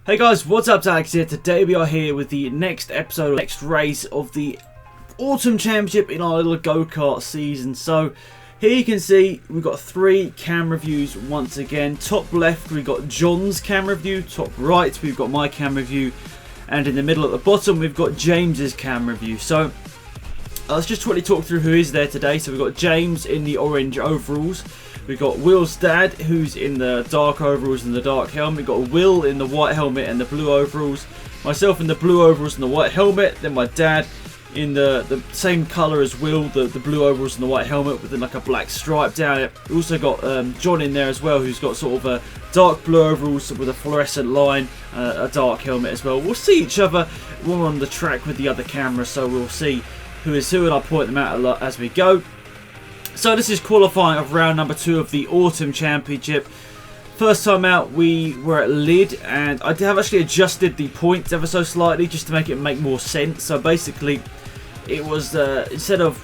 Hey guys, what's up? Alex here. Today we are here with the next episode, next race of the Autumn Championship in our little go-kart season. So here you can see we've got 3 camera views once again. Top left we've got John's camera view, top right we've got my camera view, and in the middle at the bottom we've got James's camera view. So let's just quickly talk through who is there today. So we've got James in the orange overalls. We've got Will's dad, who's in the dark overalls and the dark helmet. We've got Will in the white helmet and the blue overalls. Myself in the blue overalls and the white helmet. Then my dad in the same colour as Will, the blue overalls and the white helmet with like a black stripe down it. We also got John in there as well, who's got sort of a dark blue overalls with a fluorescent line, a dark helmet as well. We'll see each other when we're on the track with the other camera, so we'll see who is who and I'll point them out a lot as we go. So this is qualifying of round number 2 of the Autumn Championship. First time out we were at lid, and I have actually adjusted the points ever so slightly just to make it make more sense. So basically it was instead of,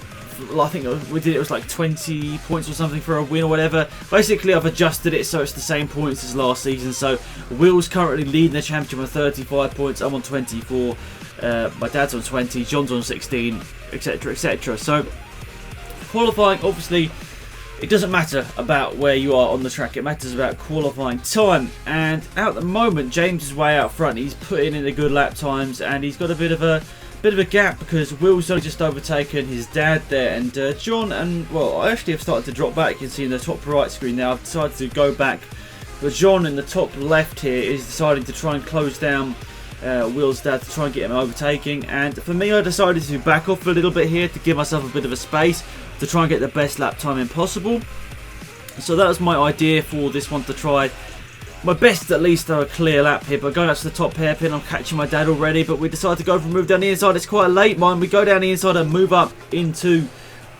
I think we did, it was like 20 points or something for a win or whatever. Basically I've adjusted it so it's the same points as last season. So Will's currently leading the championship on 35 points, I'm on 24, my dad's on 20, John's on 16, etc, etc. So qualifying, obviously it doesn't matter about where you are on the track, it matters about qualifying time. And at the moment James is way out front, he's putting in the good lap times, and he's got a bit of a gap because Will's only just overtaken his dad there, and John, and well, I actually have started to drop back. You can see in the top right screen now I've decided to go back, but John in the top left here is deciding to try and close down Will's dad to try and get him overtaking. And for me, I decided to back off a little bit here to give myself a bit of a space to try and get the best lap time in possible. So that was my idea for this one, to try my best at least to have a clear lap here. But going up to the top hairpin, I'm catching my dad already, but we decided to go for a move down the inside. It's quite a late one. We go down the inside and move up into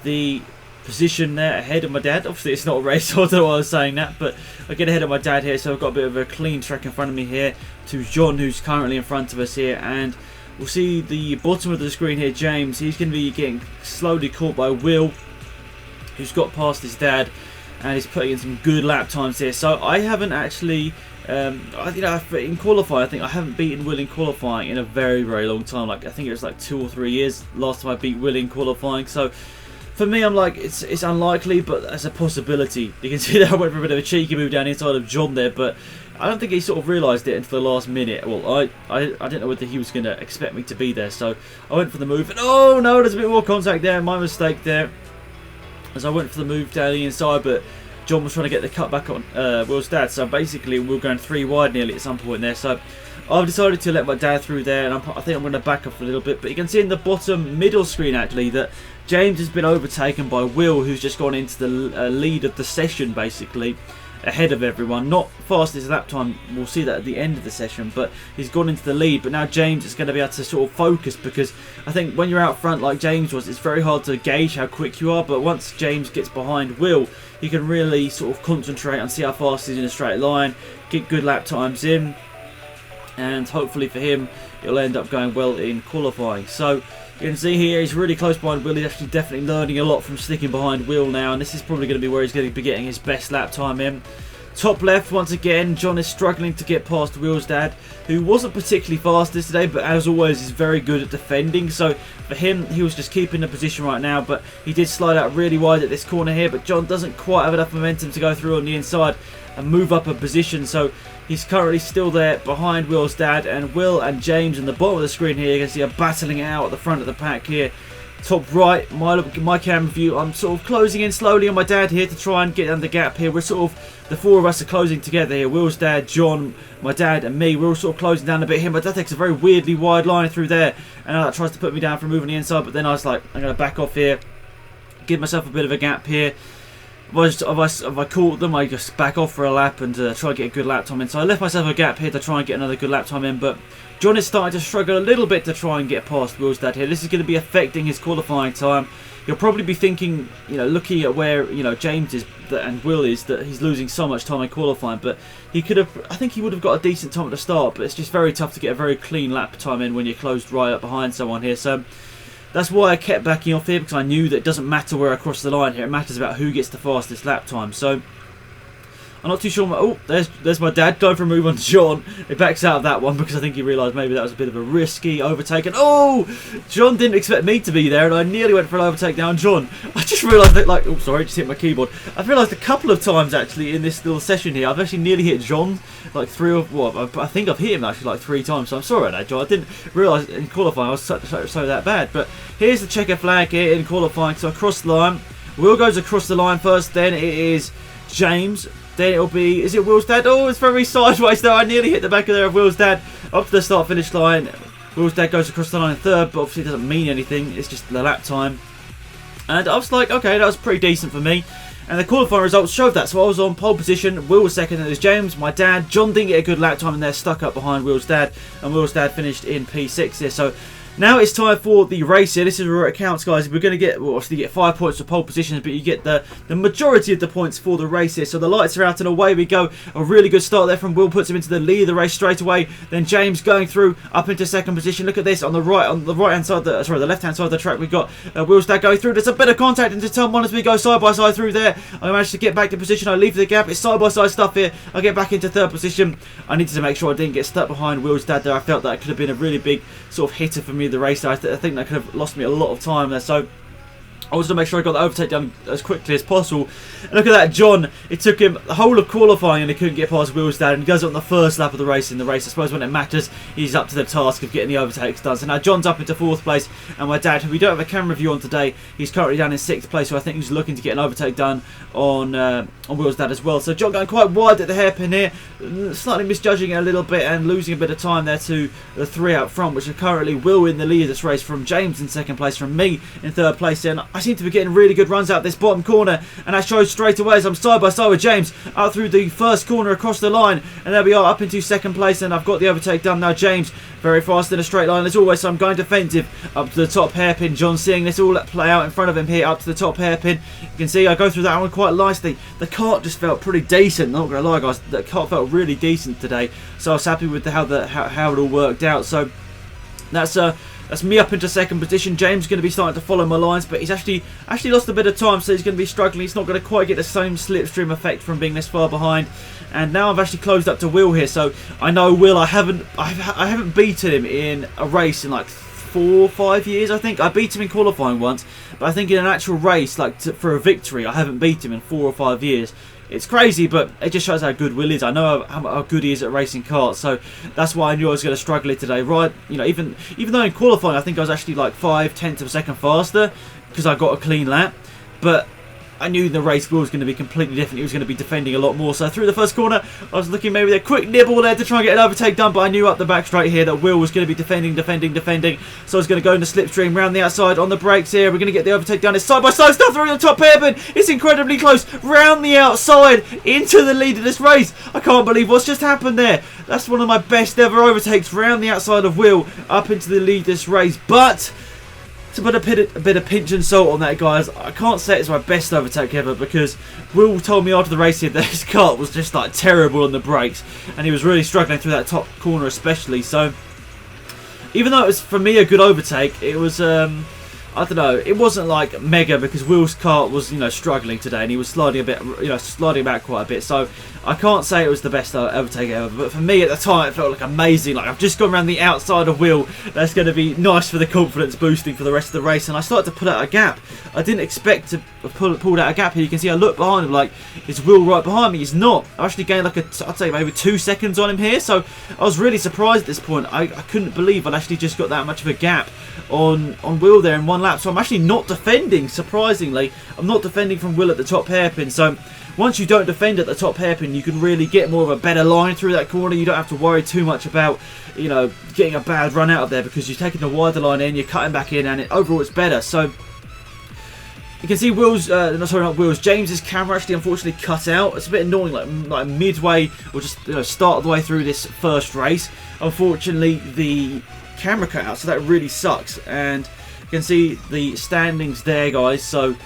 the position there ahead of my dad. Obviously it's not a race, so I don't know why I was saying that, but I get ahead of my dad here, so I've got a bit of a clean track in front of me here to John, who's currently in front of us here. And we'll see the bottom of the screen here, James, he's going to be getting slowly caught by Will, who's got past his dad and he's putting in some good lap times here. So I haven't actually in qualifying, I think I haven't beaten Will in qualifying in a very long time. Like I think it was like 2 or 3 years last time I beat Will in qualifying. So for me, I'm like, it's unlikely, but as a possibility. You can see that I went for a bit of a cheeky move down inside of John there, but I don't think he sort of realised it until the last minute. Well, I didn't know whether he was going to expect me to be there, so I went for the move. And oh no, there's a bit more contact there, my mistake there, as I went for the move down the inside, but John was trying to get the cut back on Will's dad, so basically we were going 3 wide nearly at some point there. So I've decided to let my dad through there, and I think I'm going to back off a little bit. But you can see in the bottom middle screen actually that James has been overtaken by Will, who's just gone into the lead of the session basically, ahead of everyone. Not fastest lap time, we'll see that at the end of the session, but he's gone into the lead. But now James is going to be able to sort of focus, because I think when you're out front like James was, it's very hard to gauge how quick you are, but once James gets behind Will, he can really sort of concentrate and see how fast he's in a straight line, get good lap times in, and hopefully for him it'll end up going well in qualifying. So you can see here he's really close behind Will. He's actually definitely learning a lot from sticking behind Will now, and this is probably going to be where he's going to be getting his best lap time in. Top left once again, John is struggling to get past Will's dad, who wasn't particularly fast today, but as always is very good at defending. So for him, he was just keeping the position right now, but he did slide out really wide at this corner here, but John doesn't quite have enough momentum to go through on the inside and move up a position. So he's currently still there behind Will's dad, and Will and James in the bottom of the screen here, you can see are battling it out at the front of the pack here. Top right, my camera view, I'm sort of closing in slowly on my dad here to try and get under the gap here. We're sort of, the 4 of us are closing together here. Will's dad, John, my dad and me, we're all sort of closing down a bit here. My dad takes a very weirdly wide line through there, and that tries to put me down for moving the inside, but then I was like, I'm going to back off here, give myself a bit of a gap here. If I caught them, I just back off for a lap and try and get a good lap time in. So I left myself a gap here to try and get another good lap time in, but John is starting to struggle a little bit to try and get past Will's dad here. This is going to be affecting his qualifying time. You'll probably be thinking, looking at where, James is and Will is, that he's losing so much time in qualifying, but he could have, I think he would have got a decent time at the start, but it's just very tough to get a very clean lap time in when you're closed right up behind someone here. So that's why I kept backing off here, because I knew that it doesn't matter where I cross the line here, it matters about who gets the fastest lap time. So I'm not too sure. Oh, there's my dad going for a move on John. He backs out of that one because I think he realised maybe that was a bit of a risky overtake. And oh, John didn't expect me to be there, and I nearly went for an overtake down John. I just realised that, like, oh, sorry, just hit my keyboard. I've realised a couple of times actually in this little session here, I've actually nearly hit John like I think I've hit him actually like 3 times. So I'm sorry about that, John. I didn't realise in qualifying I was so that bad. But here's the checker flag here in qualifying. So across the line, Will goes across the line first. Then it is James. Then it'll be, is it Will's dad? Oh, it's very sideways there. I nearly hit the back of there of Will's dad. Up to the start-finish line. Will's dad goes across the line in third, but obviously it doesn't mean anything. It's just the lap time. And I was like, okay, that was pretty decent for me. And the qualifying results showed that. So I was on pole position. Will was second, and there's James, my dad. John didn't get a good lap time, and they're stuck up behind Will's dad. And Will's dad finished in P6 here. So now it's time for the race here. This is where it counts, guys. We're going to get, well, obviously you get 5 points for pole positions, but you get the majority of the points for the race here. So the lights are out and away we go. A really good start there from Will, puts him into the lead of the race straight away. Then James going through up into second position. Look at this on the right-hand side, the left-hand side of the track. We've got Will's dad going through. There's a bit of contact into turn 1 as we go side by side through there. I managed to get back to position. I leave the gap. It's side by side stuff here. I get back into third position. I needed to make sure I didn't get stuck behind Will's dad there. I felt that could have been a really big sort of hitter for me the race. I think that could have lost me a lot of time there. So I wanted to make sure I got the overtake done as quickly as possible. And look at that, John. It took him the whole of qualifying and he couldn't get past Will's dad. And he does it on the first lap of the race. I suppose when it matters, he's up to the task of getting the overtakes done. So now John's up into 4th place. And my dad, who we don't have a camera view on today, he's currently down in 6th place. So I think he's looking to get an overtake done on Will's dad as well. So John going quite wide at the hairpin here. Slightly misjudging it a little bit and losing a bit of time there to the 3 out front, which are currently Will in the lead of this race, from James in 2nd place, from me in 3rd place. And I seem to be getting really good runs out this bottom corner, and that shows straight away as I'm side by side with James out through the first corner across the line, and there we are up into 2nd place, and I've got the overtake done now. James very fast in a straight line as always, so I'm going defensive up to the top hairpin. John seeing this all play out in front of him here up to the top hairpin. You can see I go through that one quite nicely. The kart just felt pretty decent, not gonna lie guys, the kart felt really decent today, so I was happy with how it all worked out. So that's me up into 2nd position. James is going to be starting to follow my lines, but he's actually lost a bit of time, so he's going to be struggling. He's not going to quite get the same slipstream effect from being this far behind. And now I've actually closed up to Will here, so I know Will. I haven't beaten him in a race in like 4 or 5 years. I think I beat him in qualifying once, but I think in an actual race, like for a victory, I haven't beat him in 4 or 5 years. It's crazy, but it just shows how good Will is. I know how good he is at racing karts, so that's why I knew I was going to struggle it today. Right, you know, even though in qualifying I think I was actually like 5/10 of a second faster because I got a clean lap, but I knew the race was going to be completely different. He was going to be defending a lot more. So through the first corner, I was looking maybe a quick nibble there to try and get an overtake done, but I knew up the back straight here that Will was going to be defending. So I was going to go in the slipstream round the outside on the brakes here. We're going to get the overtake done. It's side by side stuff through the top hairpin. It's incredibly close. Round the outside into the lead of this race. I can't believe what's just happened there. That's one of my best ever overtakes round the outside of Will up into the lead of this race. But to put a bit of pinch and salt on that, guys, I can't say it's my best overtake ever, because Will told me after the race here that his kart was just like terrible on the brakes, and he was really struggling through that top corner especially. So even though it was for me a good overtake, it was I don't know, it wasn't like mega, because Will's kart was, you know, struggling today, and he was sliding a bit, you know, sliding back quite a bit. So I can't say it was the best overtake ever, but for me at the time it felt like amazing. Like I've just gone around the outside of Will. That's going to be nice for the confidence boosting for the rest of the race. And I started to pull out a gap. I didn't expect to pull out a gap here. You can see I look behind him like, is Will right behind me? He's not. I actually gained like I'd say maybe 2 seconds on him here. So I was really surprised at this point. I couldn't believe I'd actually just got that much of a gap on Will there in 1 lap. So I'm actually not defending, surprisingly. I'm not defending from Will at the top hairpin. So once you don't defend at the top hairpin, you can really get more of a better line through that corner. You don't have to worry too much about, you know, getting a bad run out of there, because you're taking the wider line in, you're cutting back in, and overall it's better. So you can see Will's, not Will's, James's camera actually unfortunately cut out. It's a bit annoying, like midway, or just, you know, start of the way through this first race. Unfortunately, the camera cut out, so that really sucks. And you can see the standings there, guys. So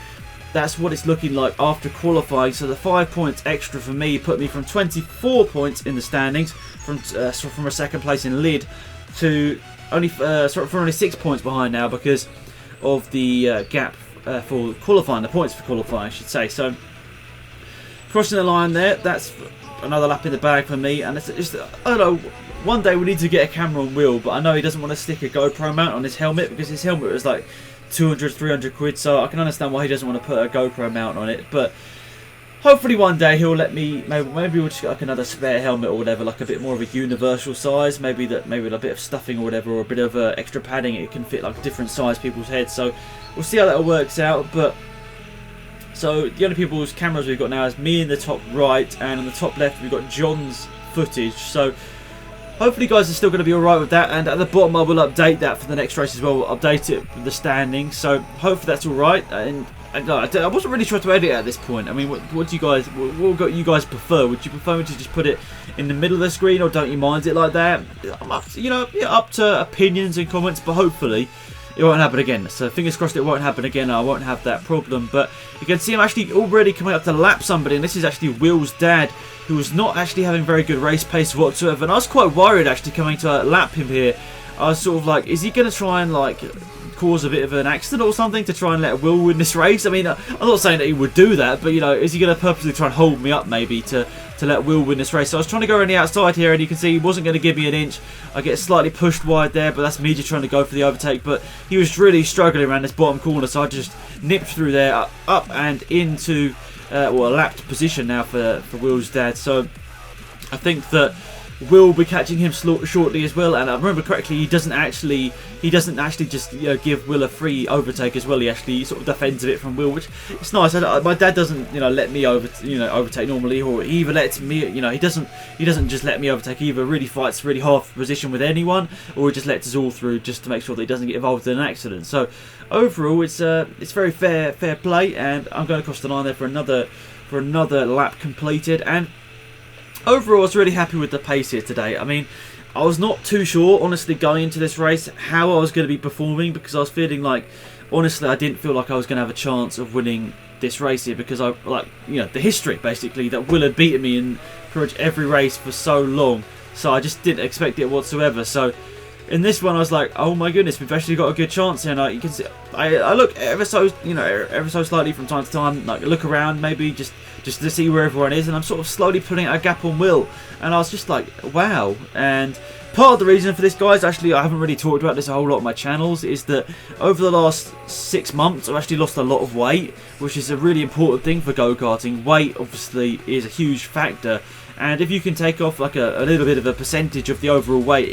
that's what it's looking like after qualifying. So the 5 points extra for me put me from 24 points in the standings, from a 2nd place in lead, to only from only 6 points behind now, because of the gap for qualifying, the points for qualifying, I should say. So crossing the line there. That's another lap in the bag for me. And it's just, I don't know, one day we need to get a camera on Will, but I know he doesn't want to stick a GoPro mount on his helmet because his helmet was like 200, 300 quid. So I can understand why he doesn't want to put a GoPro mount on it. But hopefully one day he'll let me, maybe we'll just get like another spare helmet or whatever, like a bit more of a universal size, maybe with a bit of stuffing or whatever, or a bit of extra padding. It can fit like different size people's heads. So we'll see how that works out. But so the only people's cameras we've got now is me in the top right, and on the top left we've got John's footage. So hopefully you guys are still going to be alright with that, and at the bottom I will update that for the next race as well. We'll update it with the standings, so hopefully that's alright. And I wasn't really sure to edit at this point. I mean, what do you guys, what you guys prefer? Would you prefer me to just put it in the middle of the screen, or don't you mind it like that? You know, up to opinions and comments, but hopefully it won't happen again. So fingers crossed it won't happen again. I won't have that problem. But you can see I'm actually already coming up to lap somebody, and this is actually Will's dad, who was not actually having very good race pace whatsoever. And I was quite worried actually coming to lap him here. I was sort of like, is he going to try and like cause a bit of an accident or something to try and let Will win this race? I mean, I'm not saying that he would do that, but you know, is he going to purposely try and hold me up maybe to let Will win this race? So I was trying to go around the outside here, and you can see he wasn't going to give me an inch. I get slightly pushed wide there, but that's me just trying to go for the overtake. But he was really struggling around this bottom corner, so I just nipped through there, up and into a lapped position now for Will's dad. So I think that Will be catching him shortly as well, and I remember correctly, he doesn't actually just give Will a free overtake as well. He actually sort of defends a bit from Will, which it's nice. My dad doesn't let me overtake normally, or he either lets me, he doesn't just let me overtake. He either really fights really hard for position with anyone, or he just lets us all through just to make sure that he doesn't get involved in an accident. So overall, it's very fair play, and I'm going across the line there for another lap completed. And overall, I was really happy with the pace here today. I mean, I was not too sure, honestly, going into this race, how I was going to be performing, because I was feeling like, honestly, I didn't feel like I was going to have a chance of winning this race here, because the history, basically, that Will had beaten me in pretty much every race for so long. So I just didn't expect it whatsoever. So in this one, I was like, oh my goodness, we've actually got a good chance here. And you can see, I look ever so slightly from time to time, like look around, maybe just to see where everyone is, and I'm sort of slowly putting a gap on Will, and I was just like, wow. And part of the reason for this, guys, actually, I haven't really talked about this a whole lot on my channels, is that over the last 6 months, I've actually lost a lot of weight, which is a really important thing for go-karting. Weight, obviously, is a huge factor, and if you can take off like a little bit of a percentage of the overall weight,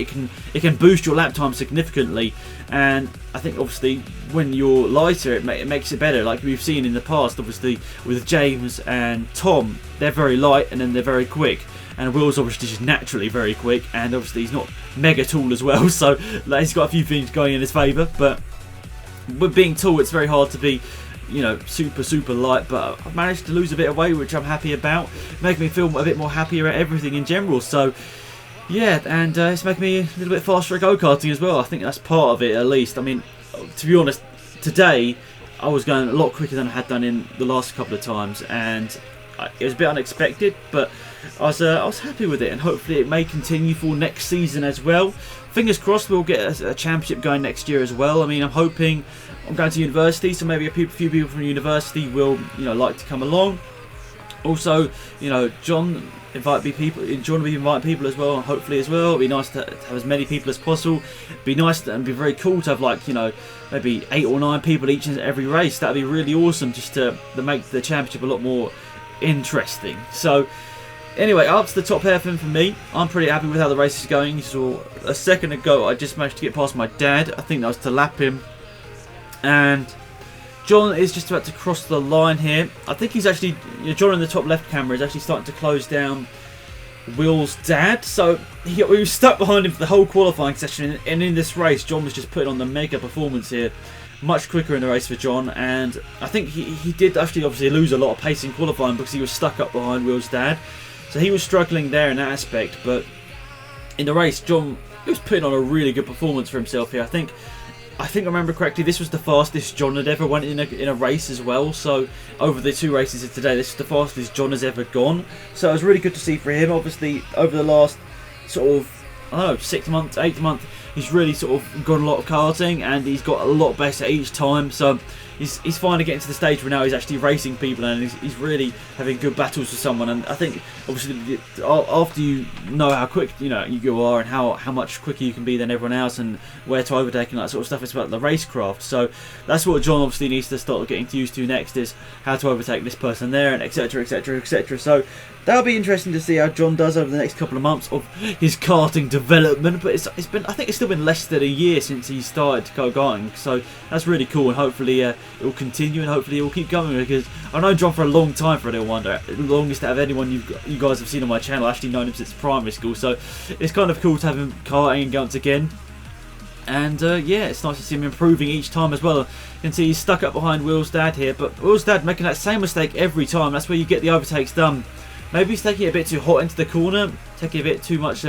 it can boost your lap time significantly. And I think obviously when you're lighter, it makes it better. Like we've seen in the past, obviously with James and Tom, they're very light and then they're very quick. And Will's obviously just naturally very quick, and obviously he's not mega tall as well, so like, he's got a few things going in his favour. But with being tall, it's very hard to be super light, but I've managed to lose a bit of weight, which I'm happy about, making me feel a bit more happier at everything in general. So yeah, and it's making me a little bit faster at go-karting as well. I think that's part of it, at least. I mean, to be honest, today I was going a lot quicker than I had done in the last couple of times, and it was a bit unexpected, but I was happy with it, and hopefully it may continue for next season as well. Fingers crossed we'll get a championship going next year as well. I mean, I'm hoping, I'm going to university, so maybe a few people from university will like to come along. Also, John will be inviting people as well, hopefully as well. It'd be nice to have as many people as possible. It'd be nice and be very cool to have maybe 8 or 9 people each and every race. That'd be really awesome, just to make the championship a lot more interesting. So anyway, up to the top hairpin for me. I'm pretty happy with how the race is going. So a second ago, I just managed to get past my dad. I think that was to lap him, and John is just about to cross the line here. I think he's actually, John in the top left camera is actually starting to close down Will's dad. So we were stuck behind him for the whole qualifying session, and in this race, John was just putting on the mega performance here. Much quicker in the race for John, and I think he did actually obviously lose a lot of pace in qualifying because he was stuck up behind Will's dad. So he was struggling there in that aspect, but in the race, John was putting on a really good performance for himself here. I think I remember correctly, this was the fastest John had ever went in a race as well. So over the 2 races of today, this is the fastest John has ever gone. So it was really good to see for him. Obviously, over the last sort of, I don't know, 6 months, 8 months, he's really sort of got a lot of karting, and he's got a lot better each time. So he's finally getting to the stage where now he's actually racing people, and he's really having good battles with someone. And I think obviously after you know how quick you are, and how much quicker you can be than everyone else, and where to overtake and that sort of stuff, it's about the racecraft. So that's what John obviously needs to start getting used to next, is how to overtake this person there, and etc, etc, etc. So that'll be interesting to see how John does over the next couple of months of his karting development. But it's been, I think it's still been less than a year since he started karting, so that's really cool, and hopefully it will continue, and hopefully it will keep going, because I've known John for a long time, for a little wonder, the longest out of anyone you guys have seen on my channel. I've actually known him since primary school, so it's kind of cool to have him karting once again. And yeah, it's nice to see him improving each time as well. You can see he's stuck up behind Will's dad here, but Will's dad making that same mistake every time. That's where you get the overtakes done. Maybe he's taking it a bit too hot into the corner, taking a bit too much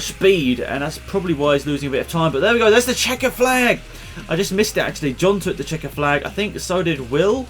speed, and that's probably why he's losing a bit of time. But there we go, that's the checker flag. I just missed it actually. John took the checker flag. I think so did Will.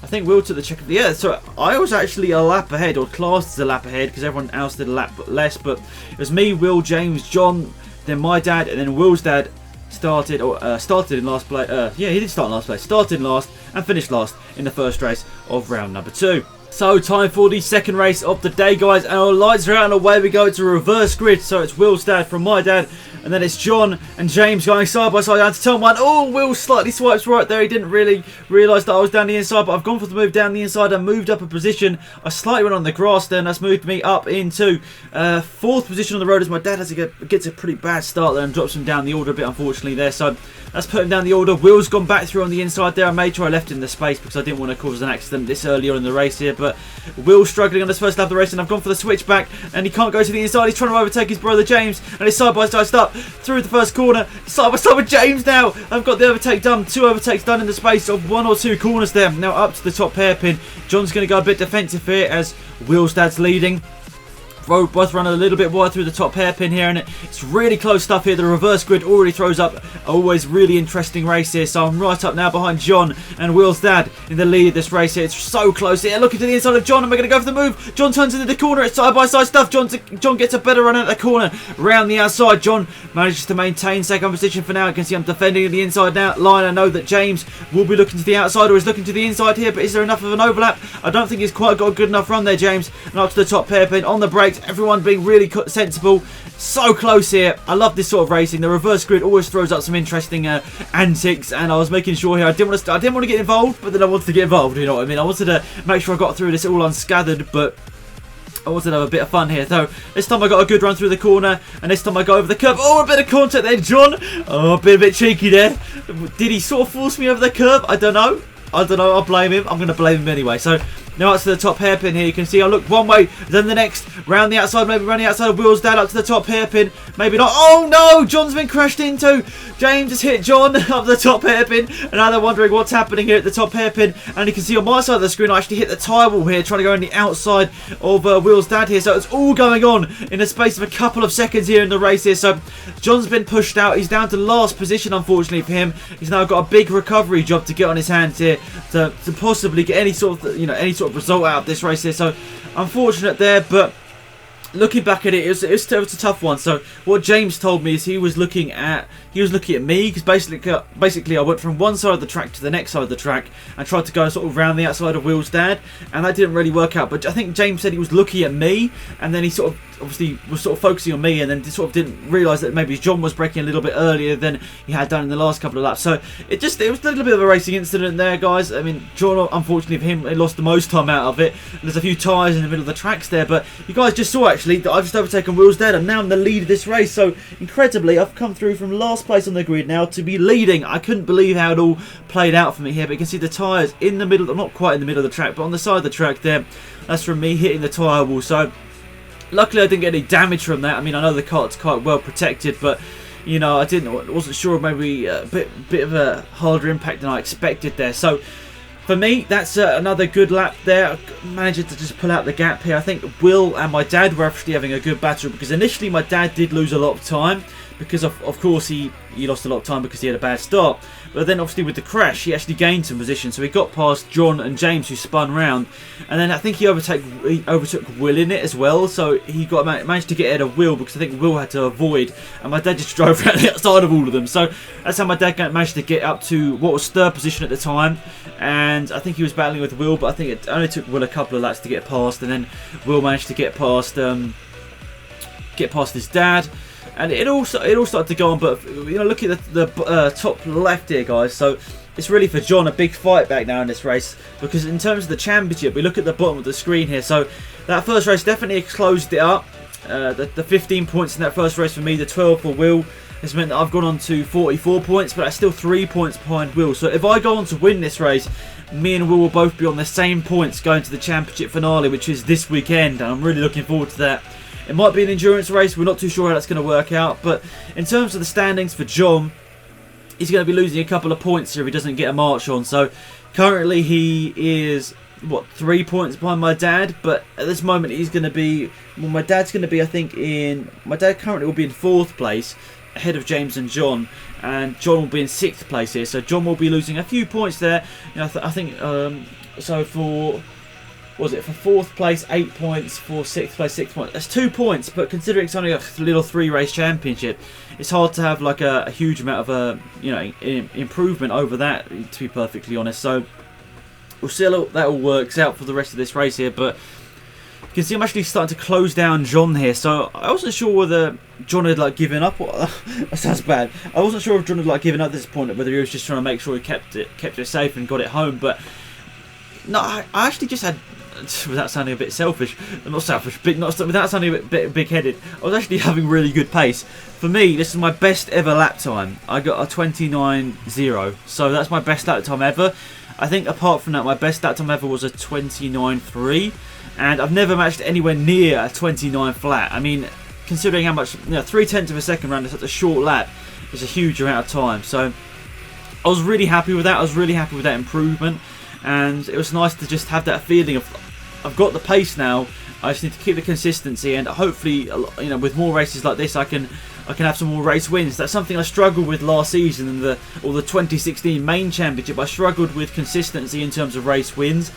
I think Will took the checker. Yeah, so I was actually a lap ahead, or classed as a lap ahead, because everyone else did a lap less. But it was me, Will, James, John, then my dad, and then Will's dad started in last place. Yeah, he did start in last place. Started in last and finished last in the first race of round number 2. So time for the second race of the day, guys, and our lights are out and away we go. It's a reverse grid, so it's Will's dad from my dad, and then it's John and James going side by side. I had to tell one, oh, Will slightly swipes right there. He didn't really realise that I was down the inside, but I've gone for the move down the inside and moved up a position. I slightly went on the grass there, and that's moved me up into 4th position on the road, as my dad gets a pretty bad start there and drops him down the order a bit, unfortunately, there. So that's put him down the order. Will's gone back through on the inside there. I made sure I left in the space because I didn't want to cause an accident this early on in the race here. But Will's struggling on this first lap of the race, and I've gone for the switchback, and he can't go to the inside. He's trying to overtake his brother James, and it's side-by-side start through the first corner. Side-by-side with James now. I've got the overtake done. 2 overtakes done in the space of 1 or 2 corners there. Now up to the top hairpin. John's going to go a bit defensive here as Will's dad's leading. Both run a little bit wide through the top hairpin here, and it's really close stuff here. The reverse grid already throws up always really interesting race here. So I'm right up now behind John and Will's dad in the lead of this race here. It's so close here. Looking to the inside of John, and we're going to go for the move. John turns into the corner. It's side-by-side stuff. John gets a better run at the corner. Round the outside, John manages to maintain second position for now. You can see I'm defending the inside now line. I know that James will be looking to the outside, or is looking to the inside here, but is there enough of an overlap? I don't think he's quite got a good enough run there, James. And up to the top hairpin on the brakes. Everyone being really sensible. So close here. I love this sort of racing. The reverse grid always throws up some interesting antics, and I was making sure here I didn't want to get involved, but then I wanted to get involved. You know what I mean? I wanted to make sure I got through this all unscathed, but I wanted to have a bit of fun here. So this time I got a good run through the corner, and this time I go over the curb. Oh, a bit of contact there, John. Oh, a bit cheeky there. Did he sort of force me over the curb? I don't know. I'll blame him. I'm going to blame him anyway. So now up to the top hairpin here. You can see I look one way, then the next. Round the outside, maybe running outside of Will's dad up to the top hairpin. Maybe not. Oh no! John's been crashed into. James has hit John up the top hairpin. And now they're wondering what's happening here at the top hairpin. And you can see on my side of the screen, I actually hit the tyre wall here, trying to go on the outside of Will's dad here. So it's all going on in the space of a couple of seconds here in the race here. So John's been pushed out. He's down to last position, unfortunately for him. He's now got a big recovery job to get on his hands here to possibly get any sort of result out of this race here. So unfortunate there, but looking back at it, it was a tough one. So what James told me is he was looking at me, because basically I went from one side of the track to the next side of the track and tried to go sort of round the outside of Will's dad, and that didn't really work out. But I think James said he was looking at me, and then he sort of obviously was sort of focusing on me, and then sort of didn't realise that maybe John was braking a little bit earlier than he had done in the last couple of laps. So it was a little bit of a racing incident there, guys. I mean, John, unfortunately for him, he lost the most time out of it. There's a few tyres in the middle of the tracks there, but you guys just saw actually that I've just overtaken Will's dad, and now I'm the lead of this race. So incredibly, I've come through from last place on the grid now to be leading. I couldn't believe how it all played out for me here, but you can see the tyres in the middle, not quite in the middle of the track, but on the side of the track there. That's from me hitting the tyre wall. So luckily I didn't get any damage from that. I mean, I know the cart's quite well protected, but you know, I wasn't sure, maybe a bit of a harder impact than I expected there. So for me, that's another good lap there. Managing to just pull out the gap here. I think Will and my dad were actually having a good battle, because initially my dad did lose a lot of time, because of course he lost a lot of time because he had a bad start. But then obviously with the crash, he actually gained some position, so he got past John and James, who spun round, and then I think he overtook Will in it as well. So he managed to get ahead of Will, because I think Will had to avoid, and my dad just drove around the outside of all of them. So that's how my dad managed to get up to what was third position at the time, and I think he was battling with Will, but I think it only took Will a couple of laps to get past, and then Will managed to get past his dad. And it all started to go on, but look at the top left here, guys. So it's really for John a big fight back now in this race, because in terms of the championship, we look at the bottom of the screen here. So that first race definitely closed it up. The 15 points in that first race for me, the 12 for Will, has meant that I've gone on to 44 points, but I'm still 3 points behind Will. So if I go on to win this race, me and Will both be on the same points going to the championship finale, which is this weekend, and I'm really looking forward to that. It might be an endurance race, we're not too sure how that's going to work out, but in terms of the standings for John, he's going to be losing a couple of points here if he doesn't get a march on. So currently he is, 3 points behind my dad, but at this moment he's going to be, my dad's going to be, I think, my dad currently will be in 4th place, ahead of James and John, and John will be in 6th place here, so John will be losing a few points there. I think, so for 4th place 8 points, for 6th place 6 points. That's 2 points, but considering it's only a little 3-race championship, it's hard to have like a huge amount of improvement over that, to be perfectly honest. So we'll see how that all works out for the rest of this race here. But you can see I'm actually starting to close down John here, so I wasn't sure whether John had given up. That sounds bad. I wasn't sure if John had given up at this point, whether he was just trying to make sure he kept it safe and got it home. But no, I actually just had, without sounding a bit selfish, without sounding a bit big-headed, I was actually having really good pace. For me, this is my best ever lap time. I got a 29.0, so that's my best lap time ever. I think apart from that, my best lap time ever was a 29.3, and I've never matched anywhere near a 29 flat. I mean, considering how much, 0.3 of a second round is such a short lap, is a huge amount of time. So I was really happy with that. I was really happy with that improvement, and it was nice to just have that feeling of, I've got the pace now, I just need to keep the consistency, and hopefully, with more races like this, I can have some more race wins. That's something I struggled with last season in the 2016 main championship. I struggled with consistency in terms of race wins.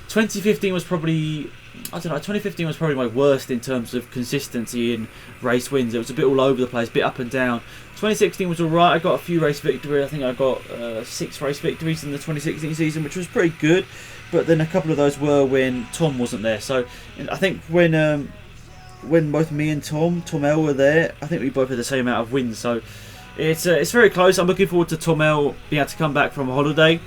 2015 was probably, 2015 was probably my worst in terms of consistency in race wins. It was a bit all over the place, a bit up and down. 2016 was alright, I got a few race victories. I think I got 6 race victories in the 2016 season, which was pretty good. But then a couple of those were when Tom wasn't there. So I think when both me and Tom L were there, I think we both had the same amount of wins. So it's very close. I'm looking forward to Tom L being able to come back from a holiday.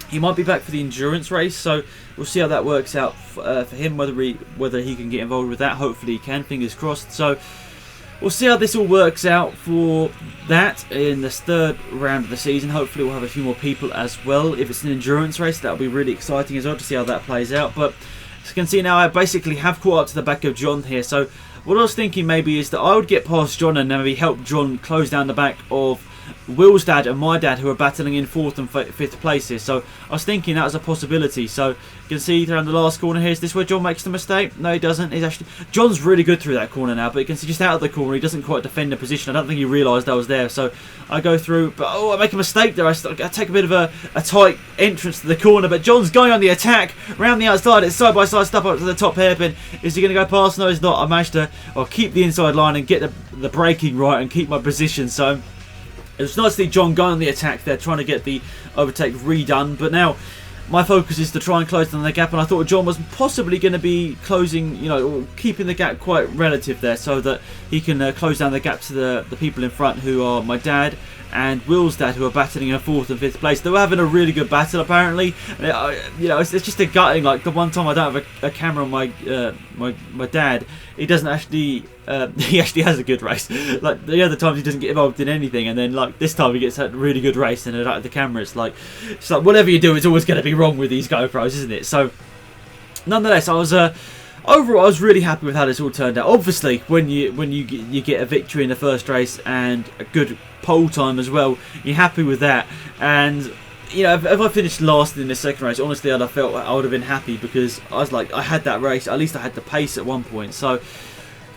He might be back for the endurance race, so we'll see how that works out for him, whether he can get involved with that. Hopefully he can, fingers crossed. So we'll see how this all works out for that in this 3rd round of the season. Hopefully we'll have a few more people as well. If it's an endurance race, that'll be really exciting as well to see how that plays out. But as you can see now, I basically have caught up to the back of John here. So what I was thinking maybe is that I would get past John and maybe help John close down the back of Will's dad and my dad, who are battling in 4th and 5th places. So I was thinking that was a possibility. So you can see around the last corner here, is this where John makes the mistake? No, he doesn't. John's really good through that corner now, but you can see just out of the corner he doesn't quite defend the position. I don't think he realised I was there. So I go through, but I make a mistake there. I take a bit of a tight entrance to the corner, but John's going on the attack round the outside. It's side by side stuff up to the top hairpin. Is he going to go past? No, he's not. I managed to keep the inside line and get the braking right and keep my position. So it was nice to see John going on the attack there, trying to get the overtake redone. But now my focus is to try and close down the gap, and I thought John was possibly going to be closing, or keeping the gap quite relative there, so that he can close down the gap to the people in front, who are my dad and Will's dad, who are battling in 4th and 5th place. They were having a really good battle apparently. It's just a gutting. Like the one time I don't have a camera on my dad, he doesn't actually. He actually has a good race. Like the other times he doesn't get involved in anything, and then like this time he gets a really good race, and the camera, it's like whatever you do, it's always going to be wrong with these GoPros, isn't it? So nonetheless, I was overall, I was really happy with how this all turned out. Obviously, when you get a victory in the first race and a good pole time as well, you're happy with that. And you know, if I finished last in the second race, honestly, I felt I would have been happy because I was like, I had that race. At least I had the pace at one point. So you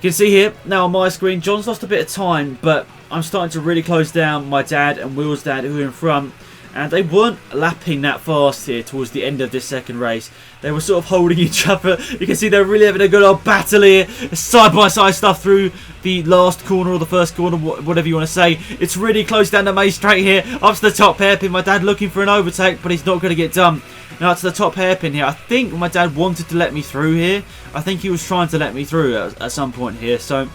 can see here now on my screen, John's lost a bit of time, but I'm starting to really close down my dad and Will's dad, who are in front. And they weren't lapping that fast here towards the end of this second race. They were sort of holding each other. You can see they're really having a good old battle here. Side-by-side stuff through the last corner or the first corner, whatever you want to say. It's really close down the main straight here. Up to the top hairpin. My dad looking for an overtake, but he's not going to get done. Now to the top hairpin here. I think my dad wanted to let me through here. I think he was trying to let me through at some point here. So,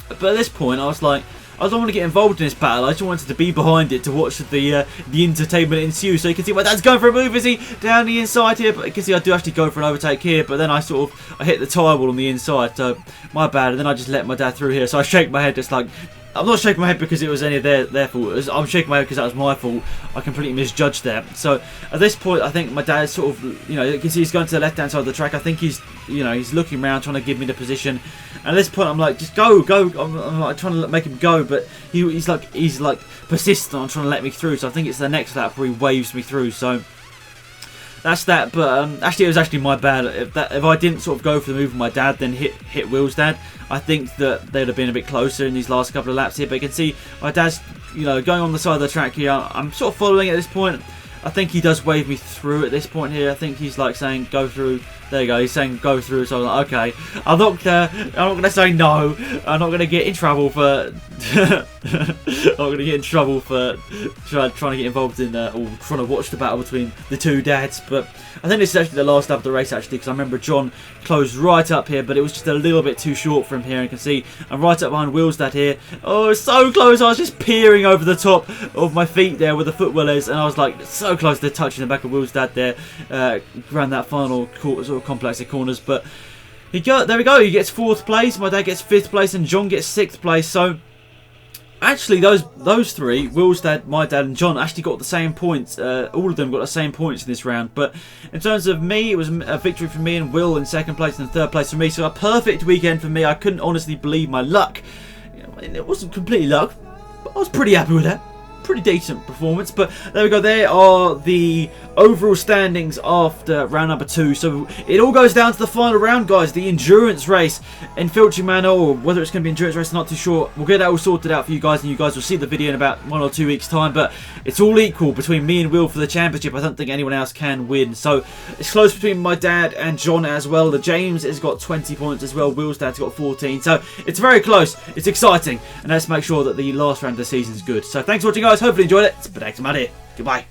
but at this point, I was like, I don't want to get involved in this battle. I just wanted to be behind it to watch the entertainment ensue. So you can see my dad's going for a move, is he? Down the inside here. But you can see I do actually go for an overtake here. But then I hit the tyre wall on the inside. So my bad. And then I just let my dad through here. So I shake my head just like... I'm not shaking my head because it was any of their fault. I'm shaking my head because that was my fault. I completely misjudged that. So at this point, I think my dad sort of, you know, you can see he's going to the left-hand side of the track. I think he's, you know, he's looking around trying to give me the position. And at this point, I'm like, just go. I'm like trying to make him go, but he's like persistent on trying to let me through. So I think it's the next lap where he waves me through. So that's that. But actually, it was actually my bad. If I didn't sort of go for the move with my dad, then hit Will's dad, I think that they'd have been a bit closer in these last couple of laps here. But you can see my dad's, you know, going on the side of the track here. I'm sort of following at this point. I think he does wave me through at this point here. I think he's like saying go through. There you go. He's saying go through. So I'm like, okay. I'm not gonna say no. I'm not gonna get in trouble for. I'm not gonna get in trouble for trying to get involved in or trying to watch the battle between the two dads. But I think this is actually the last lap of the race actually, because I remember John closed right up here, but it was just a little bit too short from here. You can see I'm right up behind Will's dad here. Oh, it's so close. I was just peering over the top of my feet there where the footwell is, and I was like so close to touching the back of Will's dad there around that final sort of complex of corners. But there we go. He gets 4th place. My dad gets 5th place, and John gets 6th place. So actually, those three, Will's dad, my dad, and John, actually got the same points. All of them got the same points in this round. But in terms of me, it was a victory for me and Will in 2nd place and 3rd place for me. So a perfect weekend for me. I couldn't honestly believe my luck. It wasn't completely luck, but I was pretty happy with that. Pretty decent performance. But there we go. There are the overall standings after round number 2. So it all goes down to the final round, guys. The endurance race in Filching Manor, or whether it's going to be endurance race, I'm not too sure. We'll get that all sorted out for you guys, and you guys will see the video in about 1 or 2 weeks time. But it's all equal between me and Will for the championship. I don't think anyone else can win. So it's close between my dad and John as well. The James has got 20 points as well. Will's dad's got 14. So it's very close. It's exciting, and let's make sure that the last round of the season is good. So thanks for watching, guys. Hopefully you enjoyed it. It's Bedex, I'm out here. Goodbye.